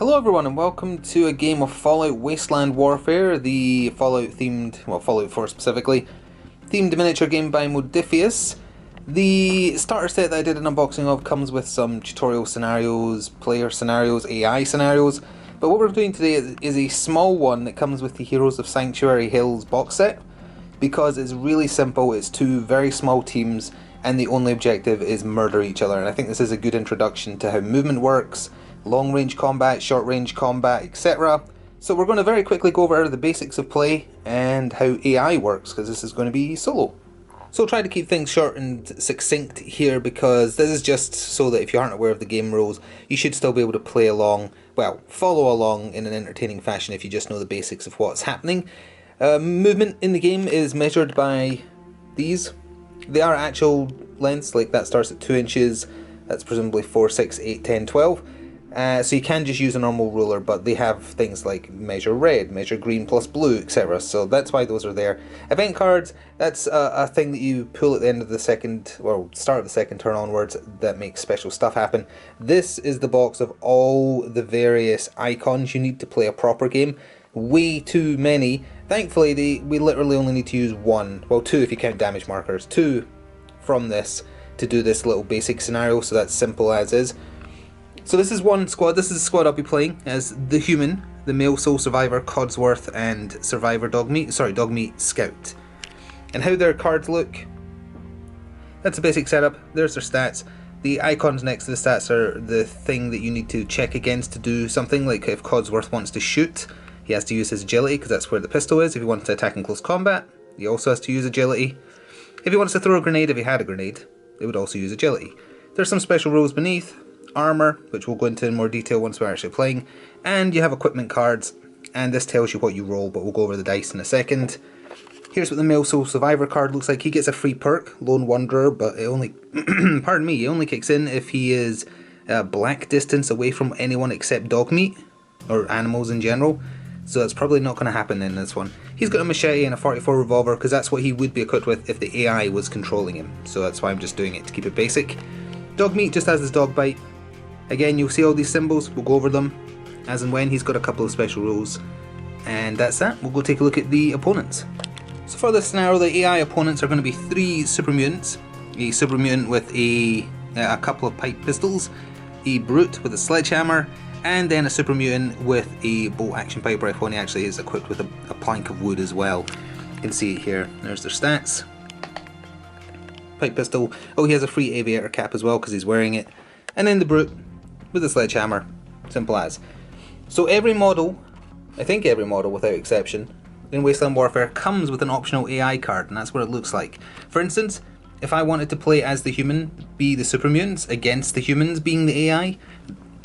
Hello everyone and welcome to a game of Fallout Wasteland Warfare, the Fallout themed, well Fallout 4 specifically, themed miniature game by Modiphius. The starter set that I did an unboxing of comes with some tutorial scenarios, player scenarios, AI scenarios, but what we're doing today is a small one that comes with the Heroes of Sanctuary Hills box set, because it's really simple. It's two very small teams and the only objective is murder each other, and I think this is a good introduction to how movement works, long range combat, short range combat, etc. So we're going to very quickly go over the basics of play and how AI works, because this is going to be solo. So I'll try to keep things short and succinct here, because this is just so that if you aren't aware of the game rules, you should still be able to play along, well, follow along in an entertaining fashion if you just know the basics of what's happening. Movement in the game is measured by these. They are actual lengths, like that starts at 2 inches, that's presumably 4, 6, 8, 10, 12. So you can just use a normal ruler, but they have things like measure red, measure green plus blue, etc. So that's why those are there. Event cards, that's a thing that you pull at the end of the second, well, start of the second turn onwards, that makes special stuff happen. This is the box of all the various icons you need to play a proper game. Way too many. Thankfully, we literally only need to use one, well, two if you count damage markers, two from this to do this little basic scenario, so that's simple as is. So this is one squad. This is the squad I'll be playing as the human, the male sole survivor, Codsworth, and survivor Dogmeat Scout. And how their cards look, that's a basic setup. There's their stats. The icons next to the stats are the thing that you need to check against to do something, like if Codsworth wants to shoot, he has to use his agility, because that's where the pistol is. If he wants to attack in close combat, he also has to use agility. If he wants to throw a grenade, if he had a grenade, it would also use agility. There's some special rules beneath. Armour, which we'll go into in more detail once we're actually playing, and you have equipment cards, and this tells you what you roll, but we'll go over the dice in a second. Here's what the male sole survivor card looks like. He gets a free perk, Lone Wanderer, but it only, pardon me, it only kicks in if he is a black distance away from anyone except dog meat, or animals in general, so that's probably not going to happen in this one. He's got a machete and a 44 revolver, because that's what he would be equipped with if the AI was controlling him, so that's why I'm just doing it to keep it basic. Dog meat just has his dog bite. Again, you'll see all these symbols, we'll go over them as and when. He's got a couple of special rules, and that's that. We'll go take a look at the opponents. So for this scenario, the AI opponents are going to be 3 super mutants, a super mutant with a couple of pipe pistols, a brute with a sledgehammer, and then a super mutant with a bolt action pipe rifle, and he actually is equipped with a plank of wood as well. You can see it here, there's their stats. Pipe pistol, oh, he has a free Aviator cap as well because he's wearing it, and then the brute with a sledgehammer, simple as. So every model, I think every model without exception, in Wasteland Warfare comes with an optional AI card, and that's what it looks like. For instance, if I wanted to play as the human, be the super mutants, against the humans being the AI,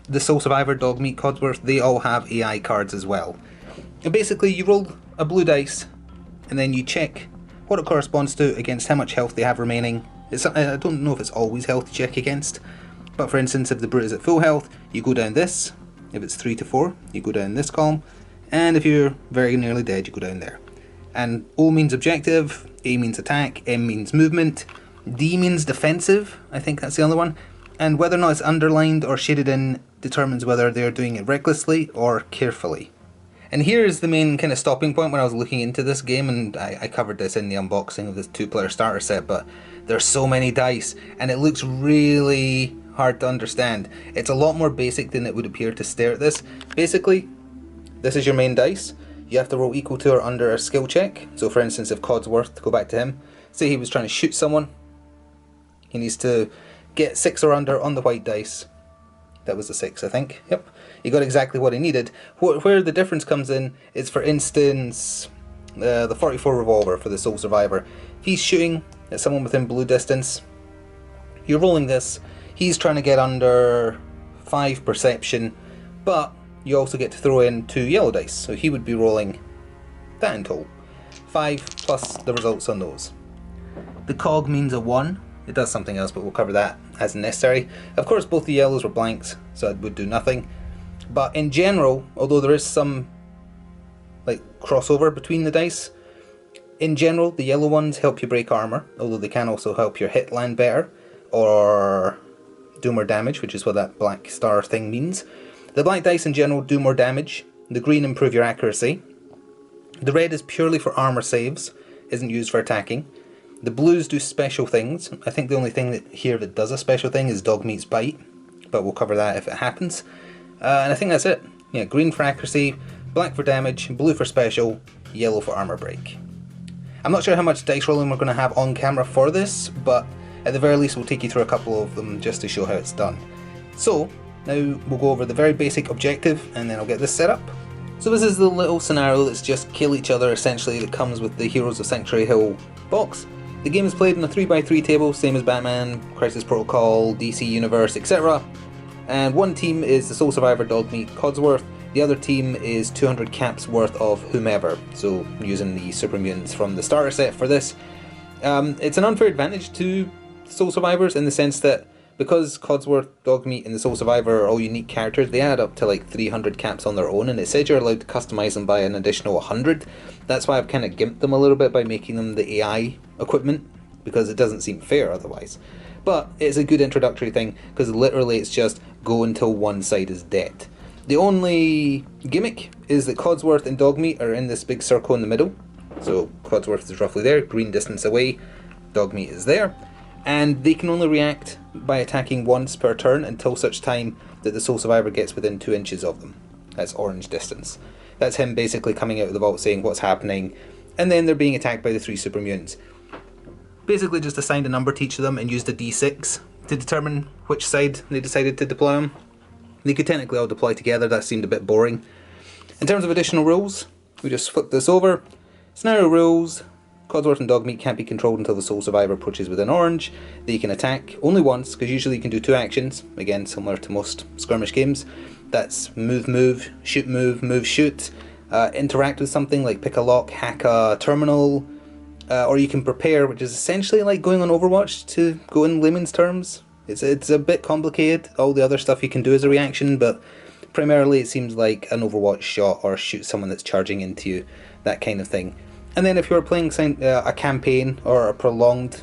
the sole survivor, Dogmeat, Codsworth, they all have AI cards as well. And basically you roll a blue dice, and then you check what it corresponds to against how much health they have remaining. I don't know if it's always health to check against, but for instance, if the brute is at full health, you go down this. If it's 3 to 4, you go down this column. And if you're very nearly dead, you go down there. And O means objective, A means attack, M means movement, D means defensive, I think that's the other one. And whether or not it's underlined or shaded in determines whether they're doing it recklessly or carefully. And here is the main kind of stopping point when I was looking into this game, and I covered this in the unboxing of this 2-player starter set, but there's so many dice, and it looks really hard to understand. It's a lot more basic than it would appear to stare at this. Basically, this is your main dice. You have to roll equal to or under a skill check. So for instance, if Codsworth, to go back to him, say he was trying to shoot someone, he needs to get 6 or under on the white dice. That was a 6, I think. Yep. He got exactly what he needed. Where the difference comes in is, for instance, the 44 revolver for the sole survivor. If he's shooting at someone within blue distance, you're rolling this. He's trying to get under 5 perception, but you also get to throw in 2 yellow dice, so he would be rolling that in total. 5 plus the results on those. The cog means a 1. It does something else, but we'll cover that as necessary. Of course, both the yellows were blanks, so it would do nothing. But in general, although there is some like crossover between the dice, in general, the yellow ones help you break armour, although they can also help your hit land better, or do more damage, which is what that black star thing means. The black dice in general do more damage, the green improve your accuracy. The red is purely for armour saves, isn't used for attacking. The blues do special things. I think the only thing here that does a special thing is Dogmeat's Bite, but we'll cover that if it happens. And I think that's it. Yeah, green for accuracy, black for damage, blue for special, yellow for armour break. I'm not sure how much dice rolling we're going to have on camera for this, but at the very least we'll take you through a couple of them just to show how it's done. So, now we'll go over the very basic objective and then I'll get this set up. So this is the little scenario that's just kill each other essentially that comes with the Heroes of Sanctuary Hill box. The game is played on a 3x3 table, same as Batman, Crisis Protocol, DC Universe, etc. And one team is the Sole Survivor Dogmeat Codsworth, the other team is 200 caps worth of whomever, so using the super mutants from the starter set for this. It's an unfair advantage to Sole Survivors in the sense that because Codsworth, Dogmeat and the Sole Survivor are all unique characters, they add up to like 300 caps on their own, and it says you're allowed to customise them by an additional 100. That's why I've kind of gimped them a little bit by making them the AI equipment, because it doesn't seem fair otherwise. But it's a good introductory thing, because literally it's just go until one side is dead. The only gimmick is that Codsworth and Dogmeat are in this big circle in the middle. So Codsworth is roughly there, green distance away, Dogmeat is there. And they can only react by attacking once per turn until such time that the Sole Survivor gets within 2 inches of them. That's orange distance. That's him basically coming out of the vault saying what's happening, and then they're being attacked by the 3 super mutants. Basically just assigned a number to each of them and used a d6 to determine which side they decided to deploy them. They could technically all deploy together, that seemed a bit boring. In terms of additional rules, we just flip this over. Scenario rules. Codsworth and Dogmeat can't be controlled until the Sole Survivor approaches within orange. They can attack only once, because usually you can do 2 actions, again similar to most skirmish games. That's move, shoot, shoot. Interact with something like pick a lock, hack a terminal, or you can prepare, which is essentially like going on Overwatch to go in layman's terms. It's a bit complicated, all the other stuff you can do as a reaction, but primarily it seems like an Overwatch shot or shoot someone that's charging into you, that kind of thing. And then if you're playing a campaign or a prolonged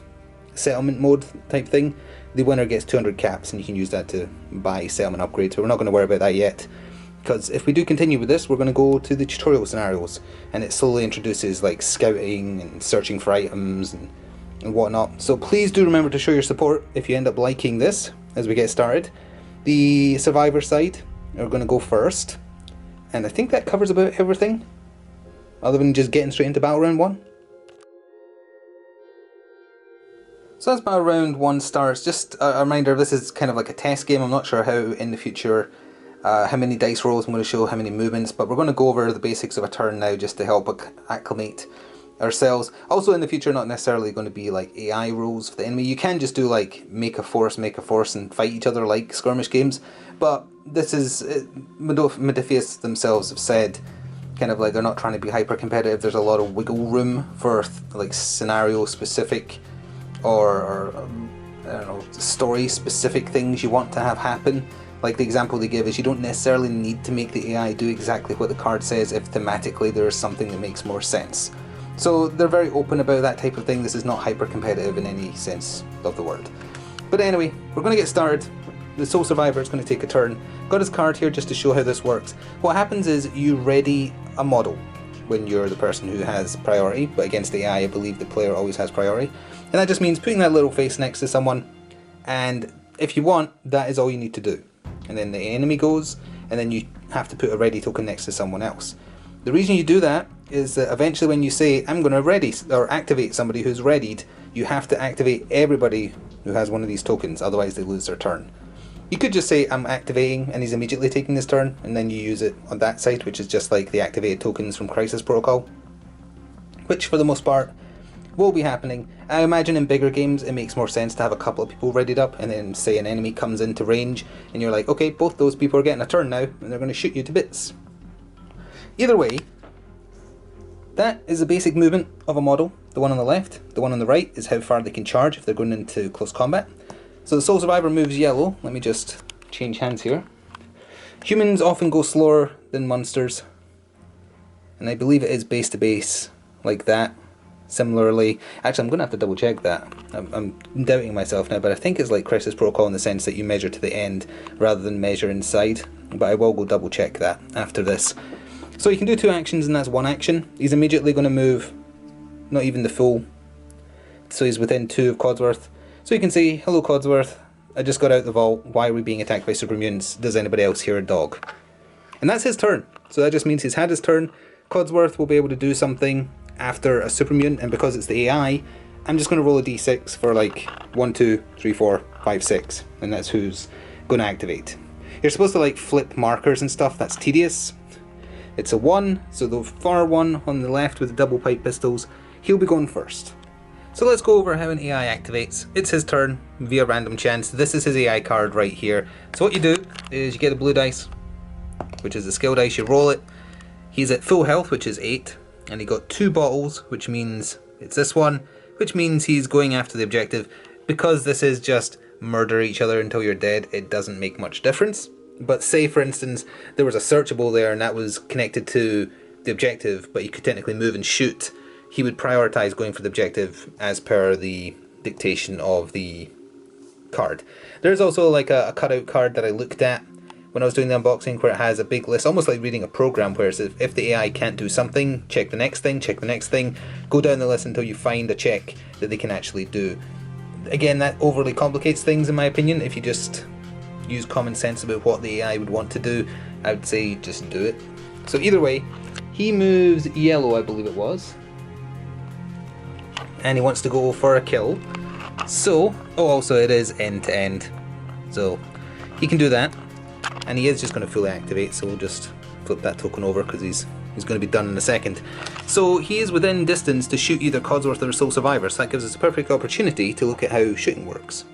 settlement mode type thing, the winner gets 200 caps and you can use that to buy settlement upgrades, but we're not going to worry about that yet. Because if we do continue with this, we're going to go to the tutorial scenarios, and it slowly introduces like scouting and searching for items and whatnot. So please do remember to show your support if you end up liking this as we get started. The Survivor side are going to go first, and I think that covers about everything, other than just getting straight into Battle Round 1. So as Battle Round 1 starts, just a reminder, this is kind of like a test game. I'm not sure how in the future, how many dice rolls I'm going to show, how many movements, but we're going to go over the basics of a turn now just to help acclimate ourselves. Also in the future, not necessarily going to be like AI rules for the enemy. You can just do like make a force and fight each other like skirmish games, but this is, Modiphius themselves have said, kind of like they're not trying to be hyper competitive. There's a lot of wiggle room for like scenario specific or I don't know, story specific things you want to have happen. Like the example they give is you don't necessarily need to make the AI do exactly what the card says if thematically there's something that makes more sense. So they're very open about that type of thing. This is not hyper competitive in any sense of the word. But anyway, we're going to get started. The Sole Survivor is going to take a turn. Got his card here just to show how this works. What happens is you ready a model when you're the person who has priority, but against the AI I believe the player always has priority. And that just means putting that little face next to someone, and if you want, that is all you need to do. And then the enemy goes, and then you have to put a ready token next to someone else. The reason you do that is that eventually when you say, I'm going to ready or activate somebody who's readied, you have to activate everybody who has one of these tokens, otherwise they lose their turn. You could just say, I'm activating, and he's immediately taking his turn, and then you use it on that side, which is just like the activated tokens from Crisis Protocol, which for the most part will be happening. I imagine in bigger games it makes more sense to have a couple of people readied up, and then say an enemy comes into range, and you're like, okay, both those people are getting a turn now, and they're going to shoot you to bits. Either way, that is the basic movement of a model. The one on the left, the one on the right is how far they can charge if they're going into close combat. So the Sole Survivor moves yellow. Let me just change hands here. Humans often go slower than monsters, and I believe it is base to base like that. Similarly, actually I'm going to have to double check that. I'm doubting myself now, but I think it's like Crisis Protocol in the sense that you measure to the end rather than measure inside. But I will go double check that after this. So you can do 2 actions and that's 1 action. He's immediately going to move, not even the full. So he's within 2 of Codsworth. So you can see, hello Codsworth, I just got out the vault, why are we being attacked by super mutants? Does anybody else hear a dog? And that's his turn. So that just means he's had his turn. Codsworth will be able to do something after a super mutant, and because it's the AI, I'm just going to roll a d6 for like 1, 2, 3, 4, 5, 6, and that's who's going to activate. You're supposed to like flip markers and stuff, that's tedious. It's a 1, so the far one on the left with the double pipe pistols, he'll be going first. So let's go over how an AI activates. It's his turn via random chance. This is his AI card right here. So what you do is you get a blue dice, which is the skill dice, you roll it. He's at full health, which is 8. And he got 2 bottles, which means it's this one, which means he's going after the objective. Because this is just murder each other until you're dead, it doesn't make much difference. But say, for instance, there was a searchable there and that was connected to the objective, but you could technically move and shoot, he would prioritise going for the objective as per the dictation of the card. There's also like a cutout card that I looked at when I was doing the unboxing, where it has a big list, almost like reading a program, where it's if the AI can't do something, check the next thing, check the next thing, go down the list until you find a check that they can actually do. Again, that overly complicates things in my opinion. If you just use common sense about what the AI would want to do, I would say just do it. So either way, he moves yellow, I believe it was, and he wants to go for a kill. So, oh, also it is end to end, so he can do that. And he is just going to fully activate, so we'll just flip that token over because he's going to be done in a second. So he is within distance to shoot either Codsworth or Sole Survivor, so that gives us a perfect opportunity to look at how shooting works.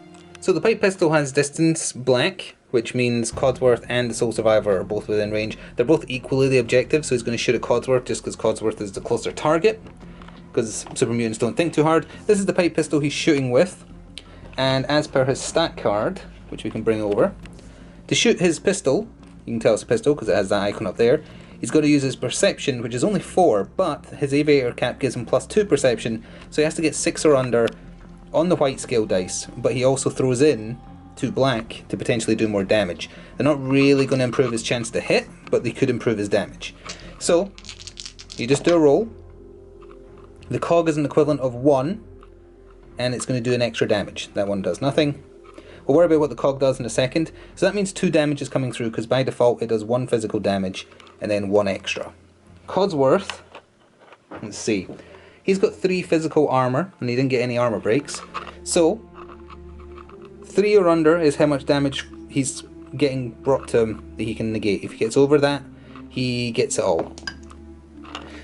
So the pipe pistol has distance black, which means Codsworth and the Sole Survivor are both within range. They're both equally the objective, so he's going to shoot at Codsworth just because Codsworth is the closer target, because super mutants don't think too hard. This is the pipe pistol he's shooting with, and as per his stat card, which we can bring over, to shoot his pistol, you can tell it's a pistol because it has that icon up there, he's got to use his perception, which is only 4, but his Aviator cap gives him +2 perception, so he has to get 6 or under on the white scale dice, but he also throws in 2 black to potentially do more damage. They're not really going to improve his chance to hit, but they could improve his damage. So, you just do a roll. The cog is an equivalent of 1, and it's going to do an extra damage. That one does nothing. We'll worry about what the cog does in a second. So that means 2 damage is coming through, because by default it does 1 physical damage and then 1 extra. Codsworth, let's see, he's got 3 physical armour and he didn't get any armour breaks. So 3 or under is how much damage he's getting brought to him that he can negate. If he gets over that, he gets it all.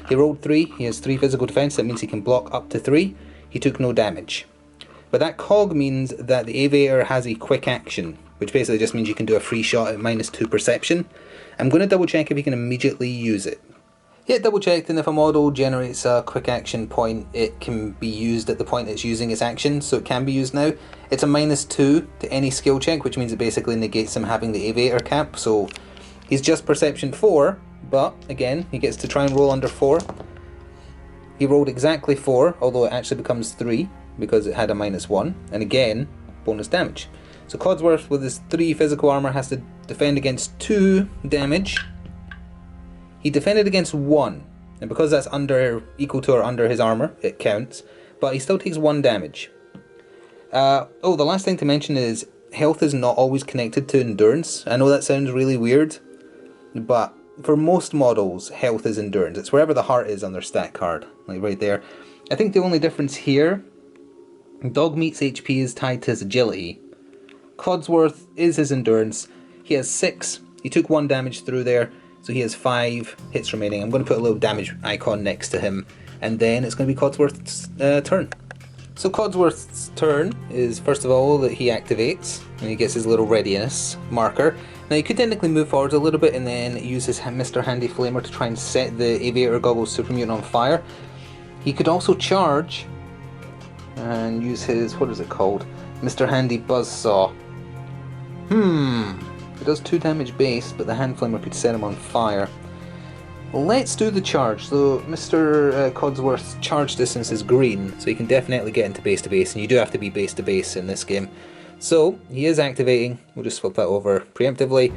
He rolled 3, he has 3 physical defense, that means he can block up to 3. He took no damage. But that cog means that the Aviator has a quick action, which basically just means you can do a free shot at -2 perception. I'm going to double check if you can immediately use it. Yeah, double checked, and if a model generates a quick action point, it can be used at the point it's using its action, so it can be used now. It's a -2 to any skill check, which means it basically negates him having the Aviator cap, so he's just perception 4, but again, he gets to try and roll under 4. He rolled exactly 4, although it actually becomes 3, because it had a -1, and again, bonus damage. So Codsworth with his 3 physical armour has to defend against 2 damage. He defended against 1, and because that's equal to or under his armour, it counts, but he still takes 1 damage. Oh, the last thing to mention is health is not always connected to endurance. I know that sounds really weird, but for most models, health is endurance. It's wherever the heart is on their stat card, like right there. I think the only difference here, Dogmeat's HP is tied to his agility. Codsworth is his endurance. He has 6. He took 1 damage through there, so he has 5 hits remaining. I'm going to put a little damage icon next to him, and then it's going to be Codsworth's turn. So Codsworth's turn is, first of all, that he activates, and he gets his little readiness marker. Now he could technically move forwards a little bit and then use his Mr. Handy Flamer to try and set the Aviator Goggles Super Mutant on fire. He could also charge and use his, what is it called? Mr. Handy Buzzsaw. It does 2 damage base, but the Hand Flamer could set him on fire. Let's do the charge. So Mr. Codsworth's charge distance is green, so he can definitely get into base to base, and you do have to be base to base in this game. So he is activating. We'll just flip that over preemptively.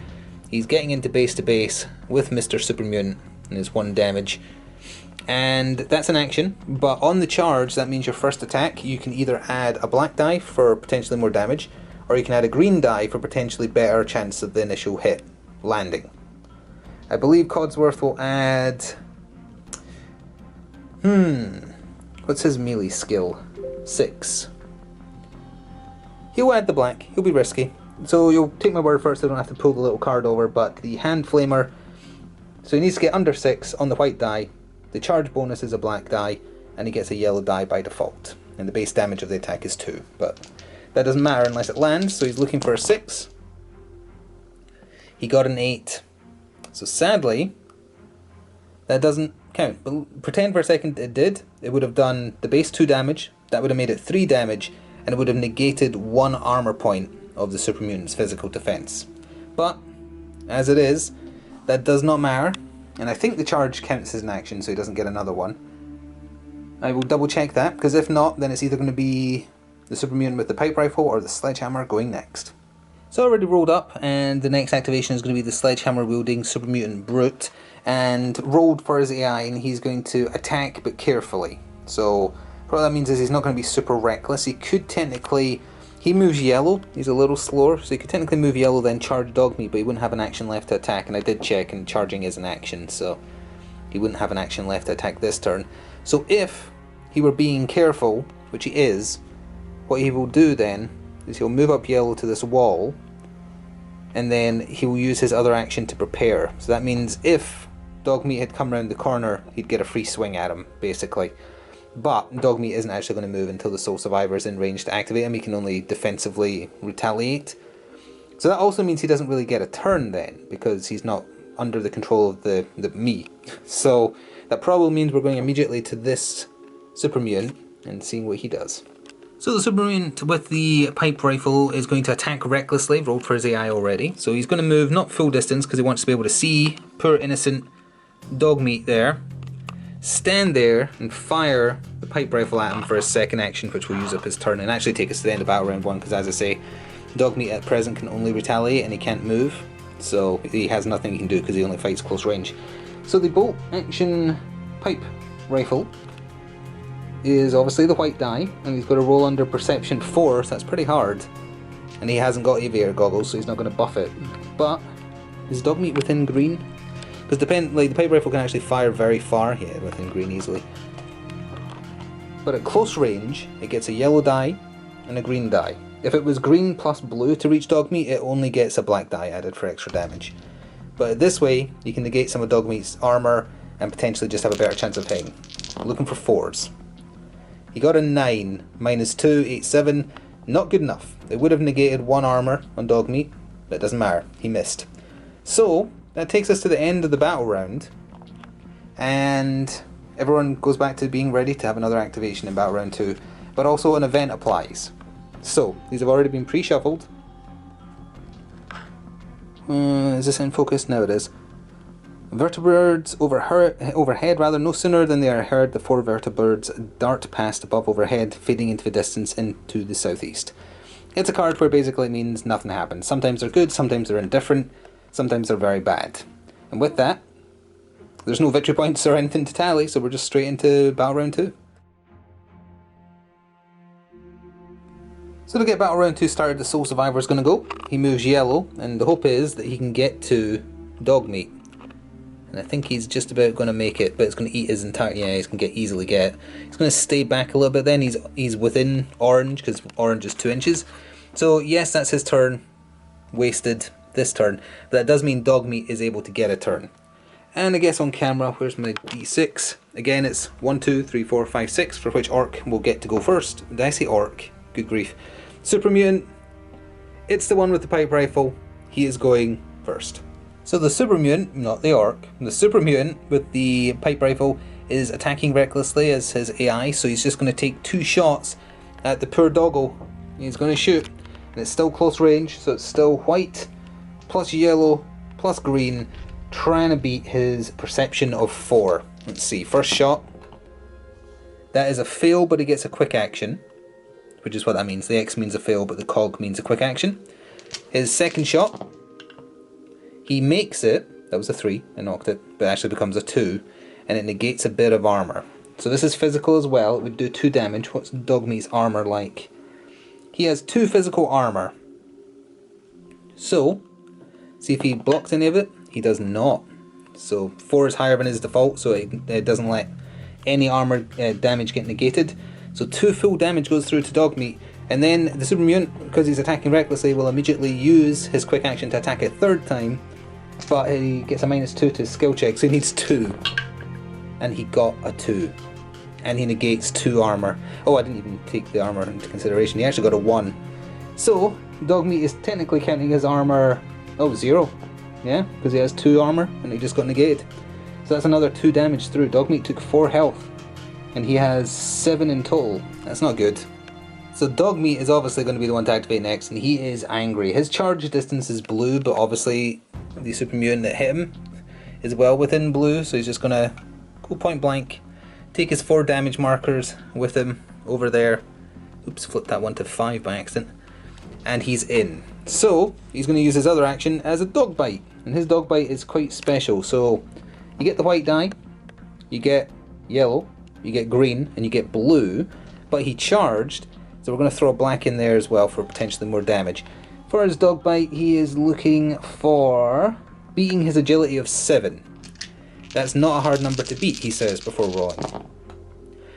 He's getting into base to base with Mr. Super Mutant and his 1 damage. And that's an action, but on the charge, that means your first attack, you can either add a black die for potentially more damage, or you can add a green die for potentially better chance of the initial hit landing. I believe Codsworth will add... what's his melee skill? 6. He'll add the black, he'll be risky. So you'll take my word for it, so I don't have to pull the little card over, but the hand flamer, so he needs to get under 6 on the white die. The charge bonus is a black die, and he gets a yellow die by default. And the base damage of the attack is 2, but that doesn't matter unless it lands, so he's looking for a 6. He got an 8. So sadly, that doesn't count. But pretend for a second it did. It would have done the base 2 damage, that would have made it 3 damage, and it would have negated 1 armour point of the Super Mutant's physical defense. But, as it is, that does not matter, and I think the charge counts as an action, so he doesn't get another one. I will double check that, because if not, then it's either going to be the Super Mutant with the pipe rifle or the sledgehammer going next. So I already rolled up, and the next activation is going to be the sledgehammer wielding Super Mutant Brute, and rolled for his AI, and he's going to attack but carefully. So what that means is he's not going to be super reckless. He could technically, he moves yellow, he's a little slower, so he could technically move yellow then charge Dogmeat, but he wouldn't have an action left to attack, and I did check, and charging is an action, so he wouldn't have an action left to attack this turn. So if he were being careful, which he is, what he will do then is he'll move up yellow to this wall, and then he will use his other action to prepare. So that means if Dogmeat had come around the corner, he'd get a free swing at him, basically. But Dogmeat isn't actually going to move until the sole survivor is in range to activate him. He can only defensively retaliate. So that also means he doesn't really get a turn then, because he's not under the control of the me. So that probably means we're going immediately to this Super Mutant and seeing what he does. So the Super Mutant with the pipe rifle is going to attack recklessly, rolled for his AI already. So he's going to move not full distance because he wants to be able to see poor innocent Dogmeat there. Stand there and fire the pipe rifle at him for his second action, which will use up his turn and actually take us to the end of battle round 1, because as I say, Dogmeat at present can only retaliate and he can't move. So he has nothing he can do because he only fights close range. So the bolt action pipe rifle is obviously the white die, and he's got to roll under perception 4, so that's pretty hard. And he hasn't got Aviator goggles, so he's not going to buff it. But is Dogmeat within green? Because the pipe rifle can actually fire very far here within green easily. But at close range, it gets a yellow die and a green die. If it was green plus blue to reach Dogmeat, it only gets a black die added for extra damage. But this way, you can negate some of Dogmeat's armour and potentially just have a better chance of hitting. I'm looking for 4s. He got a 9, minus 2, 8, 7, not good enough. It would have negated 1 armour on Dogmeat, but it doesn't matter, he missed. So, that takes us to the end of the battle round, and everyone goes back to being ready to have another activation in battle round 2, but also an event applies. So, these have already been pre-shuffled. Is this in focus? No, it is. Vertibirds overhead, no sooner than they are heard, the 4 vertibirds dart past above overhead, fading into the distance into the southeast. It's a card where basically it means nothing happens. Sometimes they're good, sometimes they're indifferent, sometimes they're very bad. And with that, there's no victory points or anything to tally, so we're just straight into battle round 2. So to get battle round 2 started, the sole survivor is going to go. He moves yellow, and the hope is that he can get to Dogmeat. And I think he's just about going to make it, but it's going to eat his entire... Yeah, he's going to easily get. He's going to stay back a little bit then. He's within orange, because orange is 2 inches. So yes, that's his turn. Wasted this turn. But that does mean Dogmeat is able to get a turn. And I guess on camera, where's my d6? Again, it's 1, 2, 3, 4, 5, 6, for which Orc will get to go first. Did I say Orc? Good grief. Super Mutant. It's the one with the pipe rifle. He is going first. So the Super Mutant, not the Orc, the Super Mutant with the pipe rifle is attacking recklessly as his AI, so he's just going to take 2 shots at the poor doggo. He's going to shoot, and it's still close range, so it's still white, plus yellow, plus green, trying to beat his perception of 4. Let's see, first shot. That is a fail, but he gets a quick action, which is what that means. The X means a fail, but the cog means a quick action. His second shot, he makes it. That was a 3, I knocked it, but it actually becomes a 2, and it negates a bit of armour. So this is physical as well. It would do 2 damage. What's Dogmeat's armour like? He has 2 physical armour. So, see if he blocks any of it. He does not. So 4 is higher than his default, so it doesn't let any armour damage get negated. So 2 full damage goes through to Dogmeat, and then the super mutant, because he's attacking recklessly, will immediately use his quick action to attack a 3rd time, but he gets a -2 to his skill check, so he needs 2. And he got a 2. And he negates 2 armour. Oh, I didn't even take the armour into consideration. He actually got a 1. So, Dogmeat is technically counting his armour... Oh, 0. Yeah, because he has 2 armour, and he just got negated. So that's another 2 damage through. Dogmeat took 4 health, and he has 7 in total. That's not good. So Dogmeat is obviously going to be the one to activate next, and he is angry. His charge distance is blue, but obviously the super mutant that hit him is well within blue, so he's just going to go point blank, take his 4 damage markers with him over there. Oops, flipped that one to 5 by accident. And he's in. So he's going to use his other action as a dog bite, and his dog bite is quite special. So you get the white die, you get yellow, you get green, and you get blue, but he charged, so we're going to throw black in there as well for potentially more damage. For his dog bite, he is looking for beating his agility of 7. That's not a hard number to beat, he says before rolling.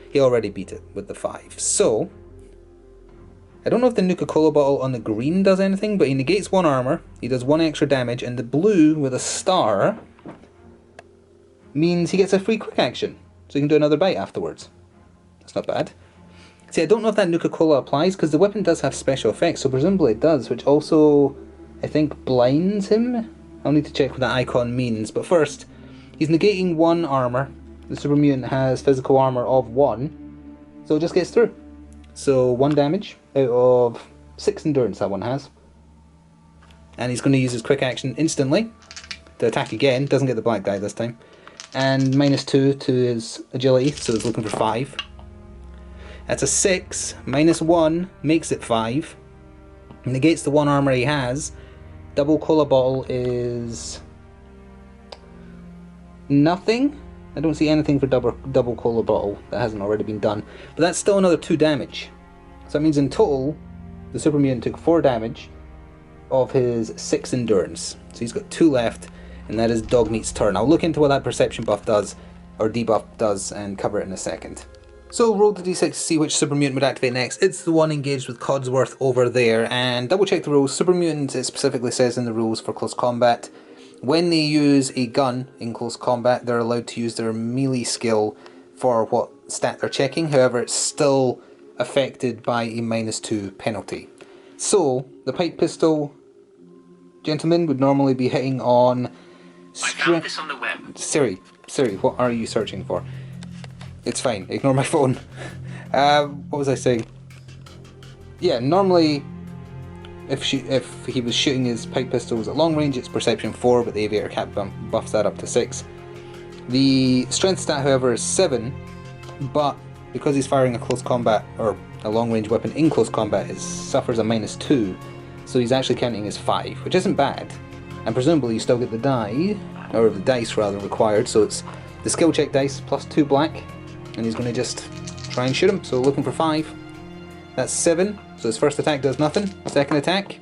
He already beat it with the 5. So, I don't know if the Nuka-Cola bottle on the green does anything, but he negates 1 armour, he does 1 extra damage, and the blue with a star means he gets a free quick action, so he can do another bite afterwards. That's not bad. See, I don't know if that Nuka-Cola applies, because the weapon does have special effects, so presumably it does, which also, I think, blinds him? I'll need to check what that icon means, but first, he's negating 1 armour. The super mutant has physical armour of 1, so it just gets through. So 1 damage out of 6 endurance that one has. And he's going to use his quick action instantly to attack again, doesn't get the black die this time. And -2 to his agility, so he's looking for 5. That's a 6, -1 makes it 5. Negates the 1 armour he has. Double cola bottle is nothing. I don't see anything for double cola bottle that hasn't already been done. But that's still another 2 damage. So that means in total, the super mutant took 4 damage of his 6 endurance. So he's got 2 left, and that is Dogmeat's turn. I'll look into what that perception buff does, or debuff does, and cover it in a second. So roll the d6 to see which super mutant would activate next. It's the one engaged with Codsworth over there, and double check the rules. Super mutant, it specifically says in the rules for close combat, when they use a gun in close combat, they're allowed to use their melee skill for what stat they're checking. However, it's still affected by a -2 penalty. So the pipe pistol gentleman would normally be hitting on I found this on the web. Siri, what are you searching for? It's fine, ignore my phone. What was I saying? Yeah, normally if he was shooting his pipe pistols at long range, it's perception 4, but the Aviator cap buffs that up to 6. The strength stat, however, is 7, but because he's firing a close combat, or a long range weapon in close combat, it suffers a -2, so he's actually counting as 5, which isn't bad. And presumably you still get the die, or the dice rather, required, so it's the skill check dice plus 2 black, and he's going to just try and shoot him, so looking for 5. That's 7, so his first attack does nothing. Second attack,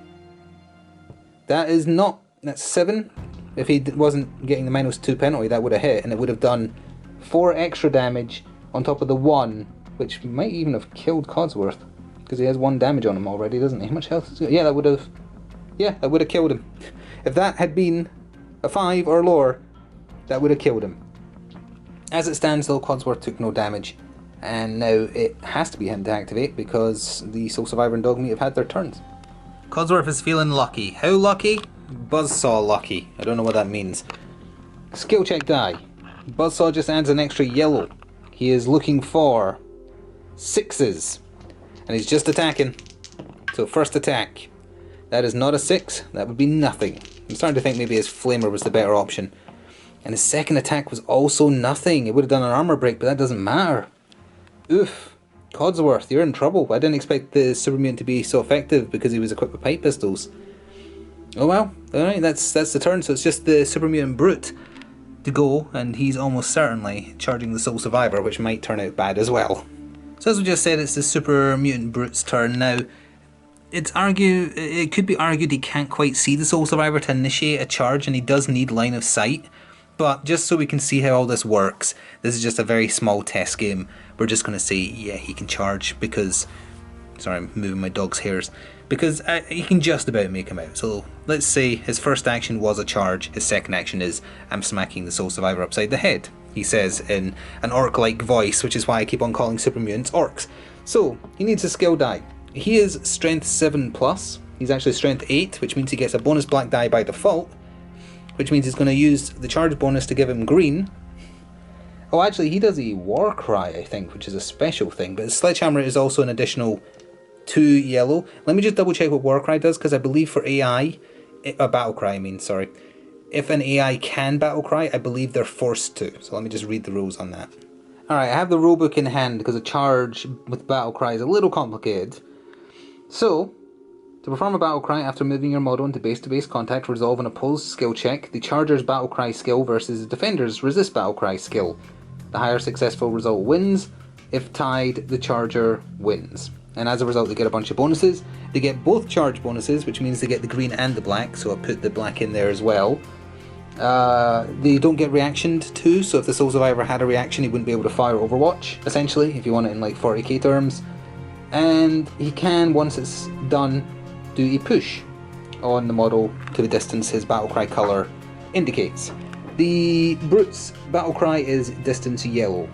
that is not, that's 7. If he wasn't getting the -2 penalty, that would have hit, and it would have done 4 extra damage on top of the 1, which might even have killed Codsworth, because he has 1 damage on him already, doesn't he? How much health is he? Yeah, that would have killed him. If that had been a 5 or lower, that would have killed him. As it stands though, Codsworth took no damage, and now it has to be him to activate because the Sole Survivor and Dogmeat have had their turns. Codsworth is feeling lucky. How lucky? Buzzsaw lucky. I don't know what that means. Skill check die. Buzzsaw just adds an extra yellow. He is looking for 6s, and he's just attacking. So first attack. That is not a 6, that would be nothing. I'm starting to think maybe his flamer was the better option. And his second attack was also nothing. It would have done an armour break, but that doesn't matter. Oof. Codsworth, you're in trouble. I didn't expect the super mutant to be so effective because he was equipped with pipe pistols. Oh well, alright, that's the turn, so it's just the super mutant brute to go, and he's almost certainly charging the sole survivor, which might turn out bad as well. So as we just said, it's the super mutant brute's turn. Now, it could be argued he can't quite see the sole survivor to initiate a charge, and he does need line of sight. But just so we can see how all this works, this is just a very small test game. We're just going to say, yeah, he can charge because... Sorry, I'm moving my dog's hairs. Because he can just about make him out. So let's say his first action was a charge, his second action is, I'm smacking the sole survivor upside the head. He says in an orc-like voice, which is why I keep on calling super mutants orcs. So, he needs a skill die. He is strength 7+. He's actually strength 8, which means he gets a bonus black die by default. Which means he's going to use the charge bonus to give him green. Oh, actually, he does a war cry, I think, which is a special thing. But his sledgehammer is also an additional 2 yellow. Let me just double check what war cry does, because I believe for AI... battle cry, I mean, sorry. If an AI can battle cry, I believe they're forced to. So let me just read the rules on that. Alright, I have the rulebook in hand, because a charge with battle cry is a little complicated. So... to perform a battle cry after moving your model into base-to-base contact, resolve an opposed skill check, the charger's battle cry skill versus the defender's resist battle cry skill. The higher successful result wins. If tied, the charger wins. And as a result, they get a bunch of bonuses. They get both charge bonuses, which means they get the green and the black, so I put the black in there as well. They don't get reactioned to, so if the sole survivor had a reaction, he wouldn't be able to fire Overwatch, essentially, if you want it in like 40k terms. And he can, once it's done, do a push on the model to the distance his battlecry colour indicates. The Brute's battlecry is distance yellow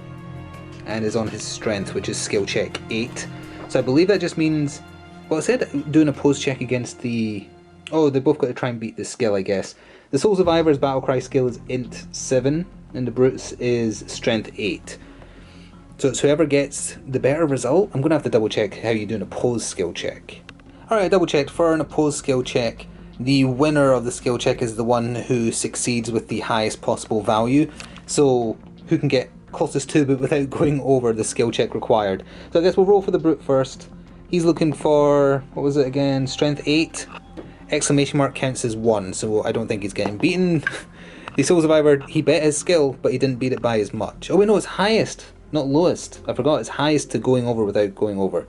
and is on his strength, which is skill check 8. So I believe that just means, well, it said doing a pose check against the... Oh, they both got to try and beat the skill, I guess. The Soul Survivor's battlecry skill is int 7 and the Brute's is strength 8. So it's whoever gets the better result. I'm going to have to double check how you do an opposed skill check. Alright, I double checked. For an opposed skill check, the winner of the skill check is the one who succeeds with the highest possible value. So, who can get closest to but without going over the skill check required. So I guess we'll roll for the Brute first. He's looking for, what was it again, strength 8? Exclamation mark counts as 1, so I don't think he's getting beaten. The Soul Survivor, he bet his skill, but he didn't beat it by as much. Oh wait, no, it's highest, not lowest. I forgot, it's highest to going over without going over.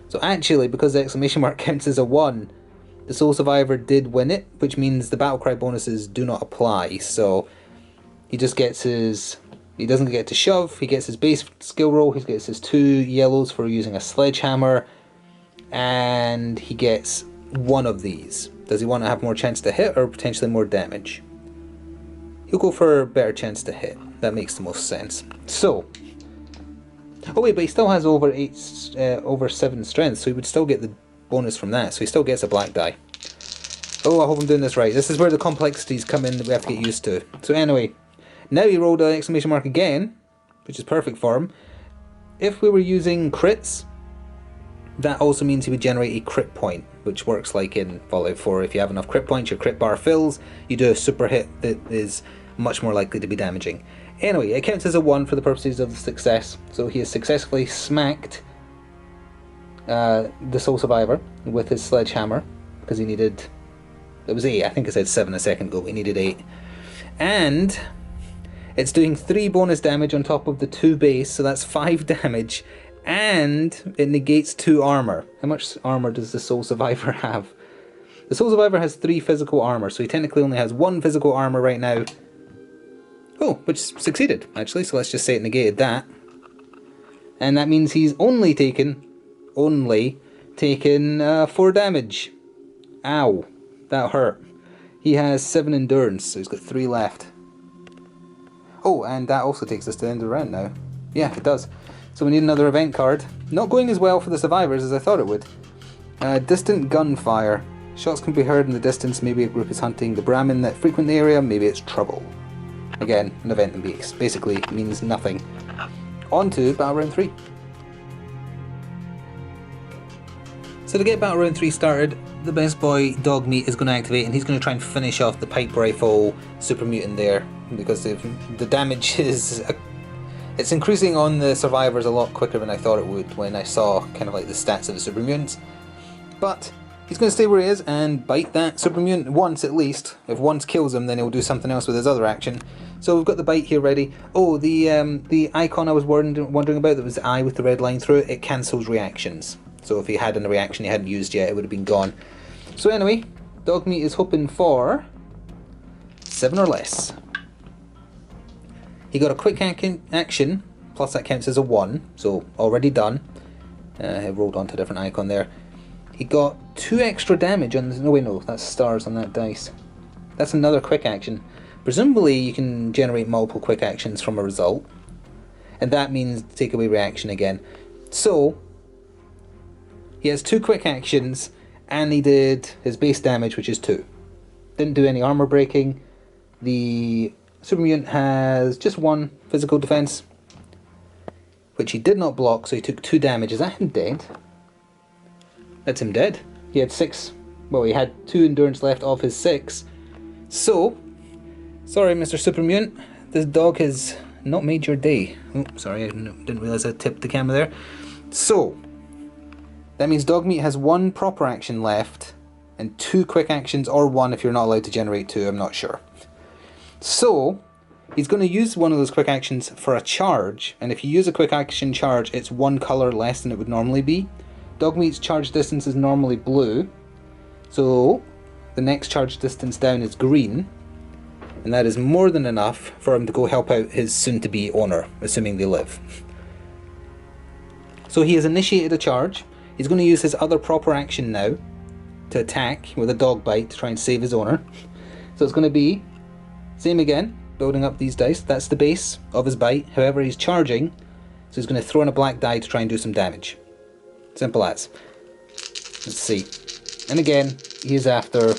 So actually, because the exclamation mark counts as a 1, the Soul Survivor did win it, which means the battlecry bonuses do not apply. So he just gets his... He doesn't get to shove, he gets his base skill roll, he gets his 2 yellows for using a sledgehammer, and he gets 1 of these. Does he want to have more chance to hit or potentially more damage? He'll go for a better chance to hit. That makes the most sense. So... Oh wait, but he still has over 7 strength, so he would still get the bonus from that, so he still gets a black die. Oh, I hope I'm doing this right. This is where the complexities come in that we have to get used to. So anyway, now he rolled an exclamation mark again, which is perfect for him. If we were using crits, that also means he would generate a crit point, which works like in Fallout 4. If you have enough crit points, your crit bar fills, you do a super hit that is much more likely to be damaging. Anyway, it counts as a 1 for the purposes of the success, so he has successfully smacked the Soul Survivor with his sledgehammer, because he needed... It was 8, I think I said 7 a second ago, he needed 8. And it's doing 3 bonus damage on top of the 2 base, so that's 5 damage, and it negates 2 armour. How much armour does the Soul Survivor have? The Soul Survivor has 3 physical armour, so he technically only has 1 physical armour right now. Oh, which succeeded, actually, so let's just say it negated that. And that means he's only taken 4 damage. Ow, that hurt. He has 7 endurance, so he's got 3 left. Oh, and that also takes us to the end of the round now. Yeah, it does. So we need another event card. Not going as well for the survivors as I thought it would. Distant gunfire. Shots can be heard in the distance, maybe a group is hunting the Brahmin that frequent the area, maybe it's trouble. Again, an event and base. Basically means nothing. On to Battle Round 3. So to get Battle Round 3 started, the best boy Dogmeat is going to activate and he's going to try and finish off the pipe rifle super mutant there because the damage is... it's increasing on the survivors a lot quicker than I thought it would when I saw kind of like the stats of the super mutants. But he's going to stay where he is and bite that super mutant once at least. If once kills him, then he'll do something else with his other action. So we've got the bite here ready. Oh, the icon I was wondering about, that was the eye with the red line through it, it cancels reactions. So if he had a reaction he hadn't used yet, it would have been gone. So anyway, Dogmeat is hoping for 7 or less. He got a quick action, plus that counts as a 1, so already done. It rolled onto a different icon there. He got 2 extra damage on the... No, wait, no, that's stars on that dice. That's another quick action. Presumably you can generate multiple quick actions from a result. And that means take away reaction again. So, he has 2 quick actions, and he did his base damage, which is 2. Didn't do any armor breaking. The super mutant has just 1 physical defense, which he did not block, so he took 2 damage. Is that him dead? That's him dead. He had 6. Well, he had 2 endurance left of his 6. So, sorry, Mr. Super Mutant, this dog has not made your day. Oh, sorry, I didn't realise I tipped the camera there. So, that means Dogmeat has 1 proper action left, and 2 quick actions, or 1 if you're not allowed to generate 2, I'm not sure. So, he's going to use one of those quick actions for a charge, and if you use a quick action charge, it's 1 colour less than it would normally be. Dogmeat's charge distance is normally blue, so the next charge distance down is green, and that is more than enough for him to go help out his soon-to-be owner, assuming they live. So he has initiated a charge. He's going to use his other proper action now to attack with a dog bite to try and save his owner. So it's going to be same again, building up these dice. That's the base of his bite. However, he's charging, so he's going to throw in a black die to try and do some damage. Simple as. Let's see. And again, he is after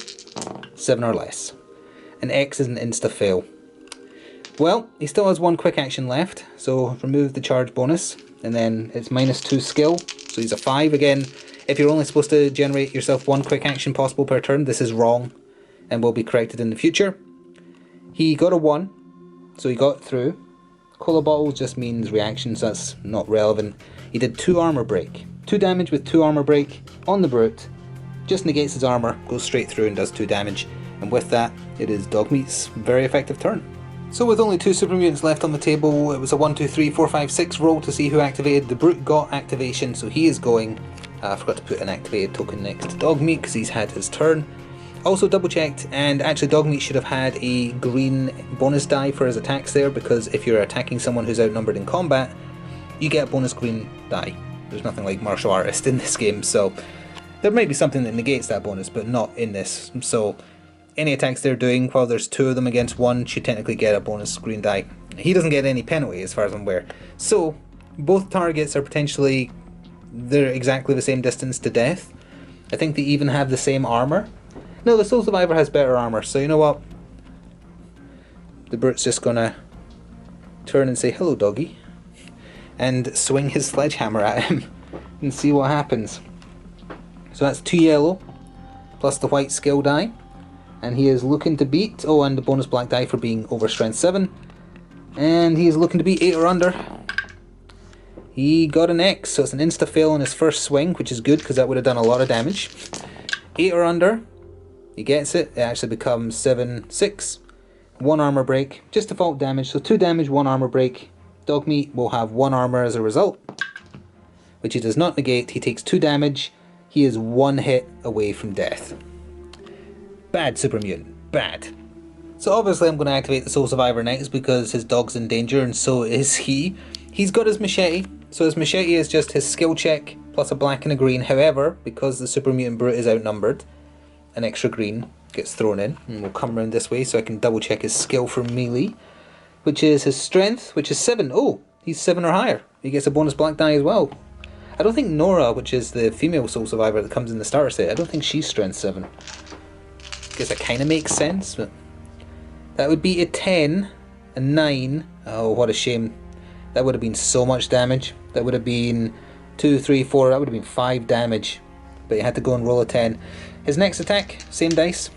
7 or less. An X is an insta-fail. Well, he still has 1 quick action left, so remove the charge bonus, and then it's -2 skill, so he's a 5 again. If you're only supposed to generate yourself 1 quick action possible per turn, this is wrong, and will be corrected in the future. He got a 1, so he got through. Cola bottle just means reactions, that's not relevant. He did 2 armor break. 2 damage with 2 armor break on the brute. Just negates his armor, goes straight through and does 2 damage. And with that, it is Dogmeat's very effective turn. So with only 2 super mutants left on the table, it was a 1, 2, 3, 4, 5, 6 roll to see who activated. The brute got activation, so he is going. I forgot to put an activated token next to Dogmeat because he's had his turn. Also double checked, and actually Dogmeat should have had a green bonus die for his attacks there, because if you're attacking someone who's outnumbered in combat, you get a bonus green die. There's nothing like martial artist in this game, so there might be something that negates that bonus, but not in this. So any attacks they're doing, while there's 2 of them against 1, should technically get a bonus green die. He doesn't get any penalty as far as I'm aware. So both targets are potentially, they're exactly the same distance to death. I think they even have the same armor. No, the Soul Survivor has better armor, so you know what? The brute's just gonna turn and say, "Hello, doggy," and swing his sledgehammer at him and see what happens. So that's 2 yellow plus the white skill die, and he is looking to beat, oh, and the bonus black die for being over strength 7, and he is looking to beat 8 or under. He got an X, so it's an insta fail on his first swing, which is good because that would have done a lot of damage. 8 or under, he gets it. It actually becomes 7, 6, 1 armor break, just default damage, so 2 damage, 1 armor break. Dogmeat will have 1 armor as a result, which he does not negate. He takes 2 damage. He is 1 hit away from death. Bad super mutant, bad. So obviously I'm going to activate the Soul Survivor next because his dog's in danger, and so is he. He's got his machete, so his machete is just his skill check plus a black and a green. However, because the super mutant brute is outnumbered, an extra green gets thrown in, and we'll come around this way so I can double check his skill for melee, which is his strength, which is 7. Oh, he's 7 or higher. He gets a bonus black die as well. I don't think Nora, which is the female Soul Survivor that comes in the starter set, I don't think she's strength 7. I guess that kind of makes sense, but that would be a 10, a 9. Oh, what a shame. That would have been so much damage. That would have been 2, 3, 4, that would have been 5 damage. But he had to go and roll a 10. His next attack, same dice.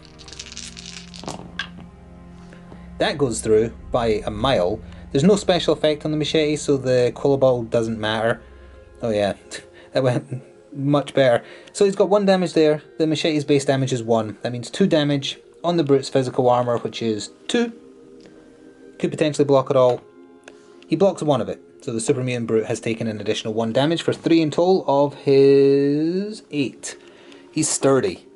That goes through by a mile. There's no special effect on the machete, so the Cola Bottle doesn't matter. Oh yeah, that went much better. So he's got 1 damage there. The machete's base damage is 1. That means 2 damage on the Brute's physical armour, which is 2. Could potentially block it all. He blocks 1 of it. So the Super Mutant Brute has taken an additional 1 damage for 3 in total of his 8. He's sturdy.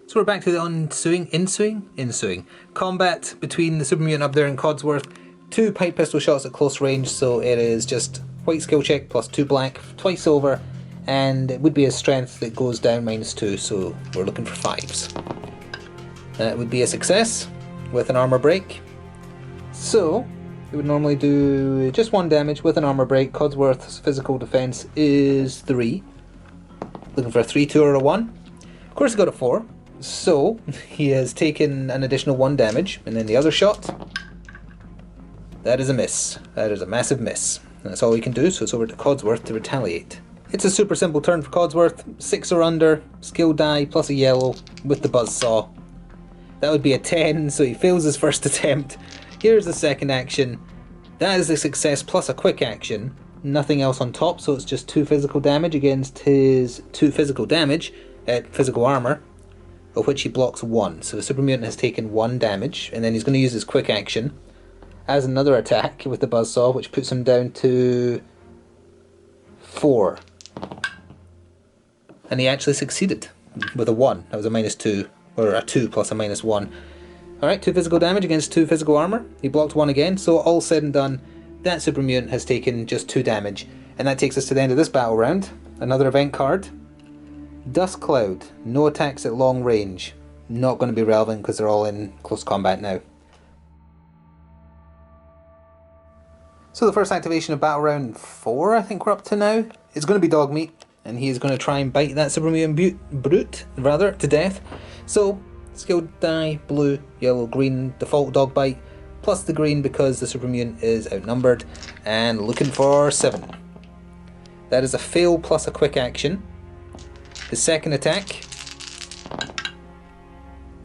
So we're back to the ensuing combat between the Super Mutant up there and Codsworth. 2 pipe pistol shots at close range, so it is just white skill check plus 2 black, twice over, and it would be a strength that goes down -2, so we're looking for 5s. That would be a success with an armor break. So it would normally do just 1 damage with an armor break. Codsworth's physical defense is 3. Looking for a 3, 2, or a 1. Of course he got a 4, so he has taken an additional 1 damage, and then the other shot, that is a miss. That is a massive miss. And that's all we can do, so it's over to Codsworth to retaliate. It's a super simple turn for Codsworth. 6 or under, skill die plus a yellow with the buzzsaw. That would be a 10, so he fails his first attempt. Here's the second action. That is a success plus a quick action. Nothing else on top, so it's just 2 physical damage against his 2 physical damage at physical armour, of which he blocks 1. So the Super Mutant has taken 1 damage, and then he's going to use his quick action as another attack with the buzzsaw, which puts him down to 4. And he actually succeeded with a 1. That was a -2, or a 2 plus a -1. Alright, 2 physical damage against 2 physical armour. He blocked 1 again, so all said and done, that Super Mutant has taken just 2 damage. And that takes us to the end of this battle round. Another event card. Dust Cloud. No attacks at long range. Not going to be relevant because they're all in close combat now. So the first activation of battle round 4, I think we're up to now, is going to be Dog Meat. And he is going to try and bite that Super Mutant Brute, to death. So, skill die, blue, yellow, green, default dog bite, plus the green because the Super Mutant is outnumbered, and looking for 7. That is a fail plus a quick action. The second attack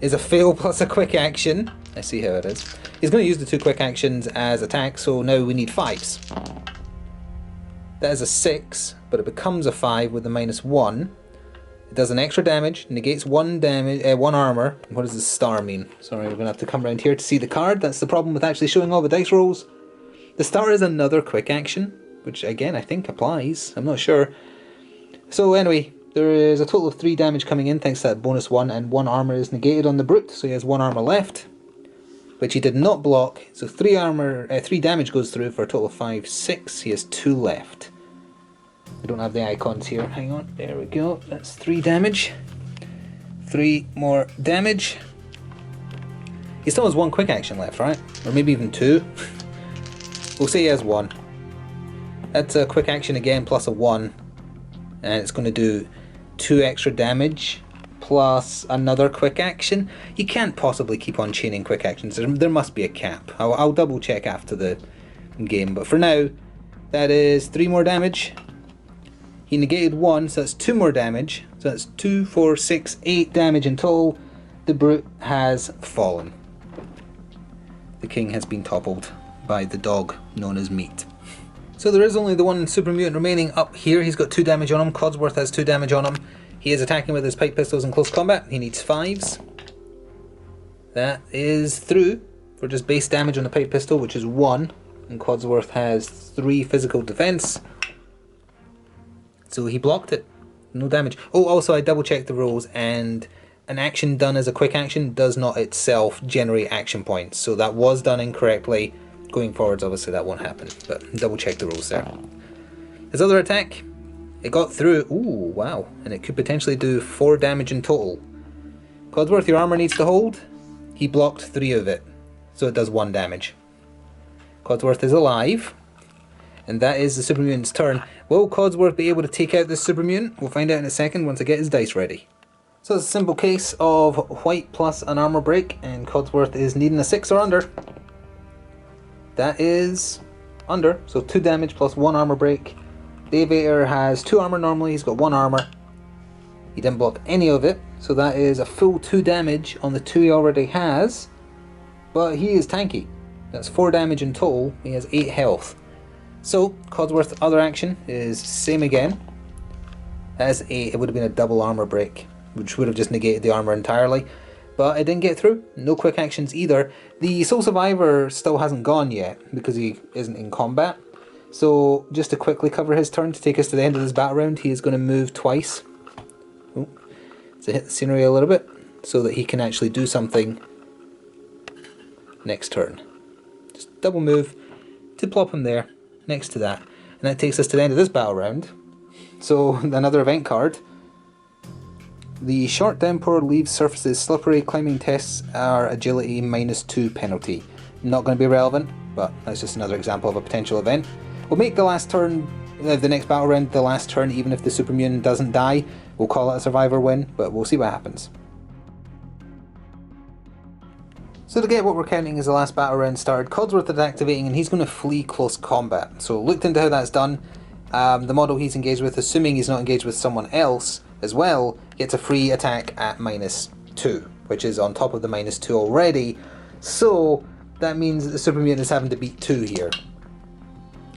is a fail plus a quick action. I see how it is. He's going to use the 2 quick actions as attacks, so now we need 5s. That is a 6, but it becomes a 5 with the -1. It does an extra damage, negates 1 damage, 1 armor. What does the star mean? Sorry, we're going to have to come around here to see the card. That's the problem with actually showing all the dice rolls. The star is another quick action, which again I think applies. I'm not sure. So anyway, there is a total of 3 damage coming in thanks to that bonus 1, and 1 armor is negated on the Brute, so he has 1 armor left, which he did not block. So 3 damage goes through for a total of 5, 6. He has 2 left. I don't have the icons here. Hang on. There we go. That's 3 damage. 3 more damage. He still has 1 quick action left, right? Or maybe even 2. We'll say he has 1. That's a quick action again plus a 1. And it's going to do 2 extra damage plus another quick action. You can't possibly keep on chaining quick actions. There must be a cap. I'll double check after the game. But for now, that is 3 more damage. He negated 1, so that's 2 more damage. So that's 2, 4, 6, 8 damage in total. The Brute has fallen. The king has been toppled by the dog known as Meat. So there is only the 1 Super Mutant remaining up here. He's got 2 damage on him. Codsworth has 2 damage on him. He is attacking with his pipe pistols in close combat. He needs 5s. That is through for just base damage on the pipe pistol, which is 1. And Codsworth has 3 physical defense. So he blocked it. No damage. Oh, also I double checked the rules, and an action done as a quick action does not itself generate action points. So that was done incorrectly. Going forwards, obviously that won't happen. But double check the rules there. His other attack, it got through. Ooh, wow. And it could potentially do 4 damage in total. Codsworth, your armor needs to hold. He blocked 3 of it. So it does 1 damage. Codsworth is alive. And that is the Super Mutant's turn. Will Codsworth be able to take out this Super Mutant? We'll find out in a second once I get his dice ready. So it's a simple case of white plus an armor break, and Codsworth is needing a 6 or under. That is under, so 2 damage plus 1 armor break. The Aviator has 2 armor normally, he's got 1 armor. He didn't block any of it, so that is a full 2 damage on the 2 he already has. but he is tanky. That's 4 damage in total, he has 8 health. So, Codsworth's other action is same again. As it would have been a double armour break, which would have just negated the armour entirely. But it didn't get through, no quick actions either. The Sole Survivor still hasn't gone yet, because he isn't in combat. So, just to quickly cover his turn, to take us to the end of this battle round, he is going to move twice. Oh, to hit the scenery a little bit, so that he can actually do something next turn. Just double move to plop him there, next to that. And that takes us to the end of this battle round. So, another event card. The short downpour leaves surfaces slippery. Climbing tests are agility -2 penalty. Not going to be relevant, but that's just another example of a potential event. We'll make the last turn, the next battle round, the last turn, even if the super mutant doesn't die. We'll call it a survivor win, but we'll see what happens. So to get what we're counting as the last battle round started, Codsworth is activating and he's going to flee close combat. So looked into how that's done. The model he's engaged with, assuming he's not engaged with someone else as well, gets a free attack at -2, which is on top of the -2 already. So that means that the super mutant is having to beat 2 here.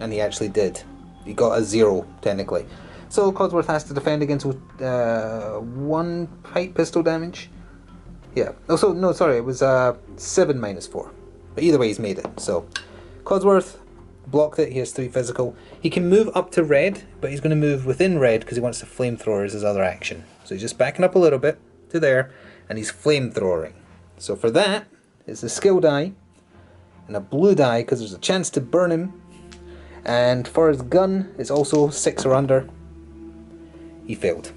And he actually did. He got a 0, technically. So Codsworth has to defend against 1 pipe pistol damage. Yeah. Oh, so, no, sorry, it was 7 -4. But either way, he's made it. So Codsworth blocked it. He has 3 physical. He can move up to red, but he's going to move within red because he wants to flamethrower as his other action. So he's just backing up a little bit to there, and he's flamethrowering. So for that, it's a skill die and a blue die because there's a chance to burn him. And for his gun, it's also 6 or under. He failed.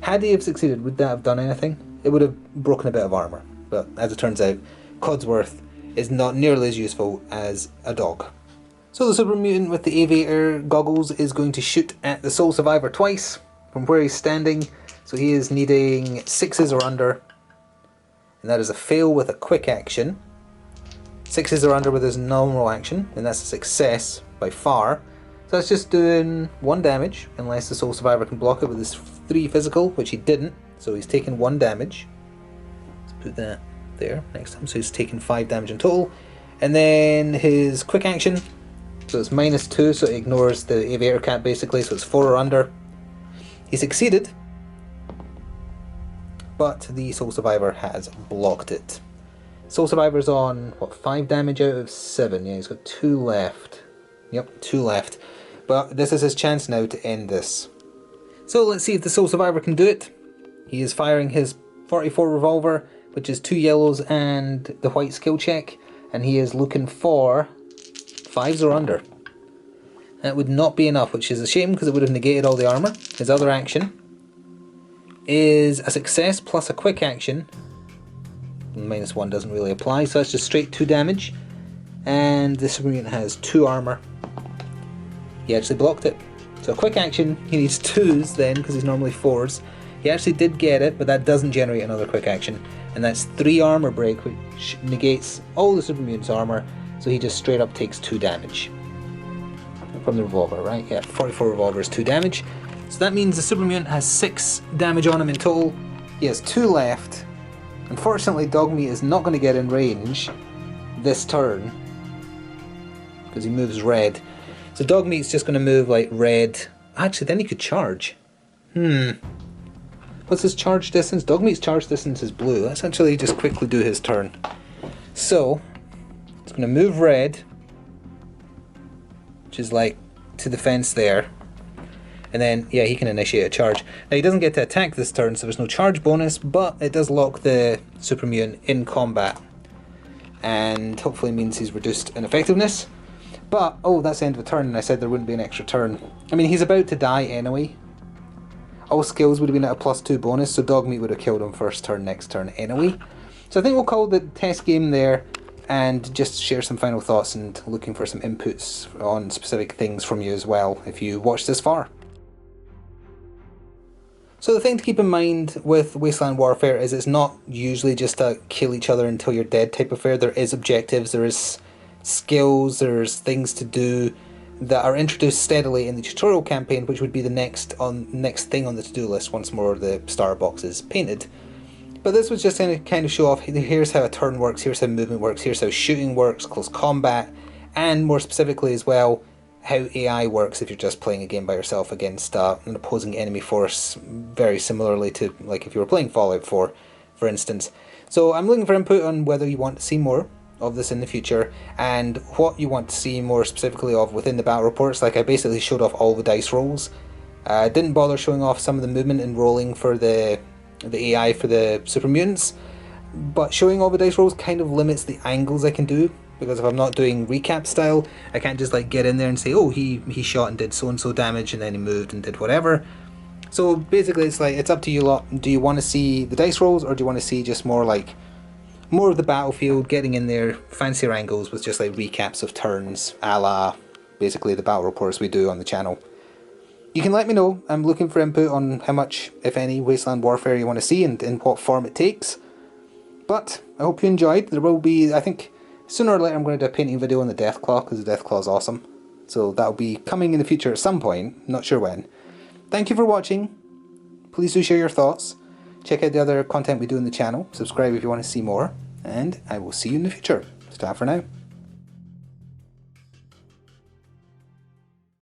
Had he have succeeded, would that have done anything? It would have broken a bit of armour. But as it turns out, Codsworth is not nearly as useful as a dog. So the super mutant with the Aviator goggles is going to shoot at the Sole Survivor twice from where he's standing. So he is needing 6s or under. And that is a fail with a quick action. 6s or under with his normal action, and that's a success by far. So that's just doing 1 damage, unless the Sole Survivor can block it with his 3 physical, which he didn't. So he's taken 1 damage. Let's put that there next time. So he's taken 5 damage in total. And then his quick action, so it's -2, so it ignores the Aviator cap basically, so it's 4 or under. He succeeded, but the Sole Survivor has blocked it. Sole Survivor's on, what, 5 damage out of 7? Yeah, he's got 2 left. Yep, 2 left. But this is his chance now to end this. So let's see if the Sole Survivor can do it. He is firing his 44 revolver, which is 2 yellows and the white skill check, and he is looking for 5s or under. That would not be enough, which is a shame because it would have negated all the armour. His other action is a success plus a quick action. -1 doesn't really apply, so that's just straight 2 damage. And the super mutant has 2 armour. He actually blocked it. So a quick action, he needs 2s then, because he's normally 4s. He actually did get it, but that doesn't generate another quick action. And that's 3 armour break, which negates all the super mutant's armour, so he just straight up takes 2 damage. From the revolver, right? Yeah, 44 revolver is 2 damage. So that means the super mutant has 6 damage on him in total. He has 2 left. Unfortunately, Dogmeat is not going to get in range this turn, because he moves red. So Dogmeat's just going to move like red. Actually, then he could charge. What's his charge distance? Dogmeat's charge distance is blue. Let's actually just quickly do his turn. So, it's going to move red, which is like to the fence there. And then, yeah, he can initiate a charge. Now, he doesn't get to attack this turn, so there's no charge bonus, but it does lock the super mutant in combat. And hopefully means he's reduced in effectiveness. But, oh, that's the end of a turn, and I said there wouldn't be an extra turn. I mean, he's about to die anyway. All skills would have been at a +2 bonus, so Dogmeat would have killed him first turn, next turn anyway. So I think we'll call the test game there, and just share some final thoughts and looking for some inputs on specific things from you as well, if you watched this far. So the thing to keep in mind with Wasteland Warfare is it's not usually just a kill each other until you're dead type affair. There is objectives, there is skills, there's things to do that are introduced steadily in the tutorial campaign, which would be the next thing on the to-do list once more the starter box is painted. But this was just to kind of show off, here's how a turn works, here's how movement works, here's how shooting works, close combat, and more specifically as well, how AI works if you're just playing a game by yourself against an opposing enemy force, very similarly to like if you were playing Fallout 4, for instance. So I'm looking for input on whether you want to see more of this in the future, and what you want to see more specifically of within the battle reports. Like I basically showed off all the dice rolls. I didn't bother showing off some of the movement and rolling for the AI for the super mutants, but showing all the dice rolls kind of limits the angles I can do, because if I'm not doing recap style, I can't just like get in there and say, oh, he shot and did so and so damage and then he moved and did whatever. So basically it's like, it's up to you lot. Do you want to see the dice rolls, or do you want to see just more of the battlefield, getting in there, fancier angles with just like recaps of turns, a la basically the battle reports we do on the channel? You can let me know. I'm looking for input on how much, if any, Wasteland Warfare you want to see and in what form it takes. But I hope you enjoyed. There will be, I think, sooner or later I'm going to do a painting video on the Deathclaw, because the Deathclaw is awesome. So that'll be coming in the future at some point, not sure when. Thank you for watching. Please do share your thoughts. Check out the other content we do on the channel. Subscribe if you want to see more. And I will see you in the future. Ta for now.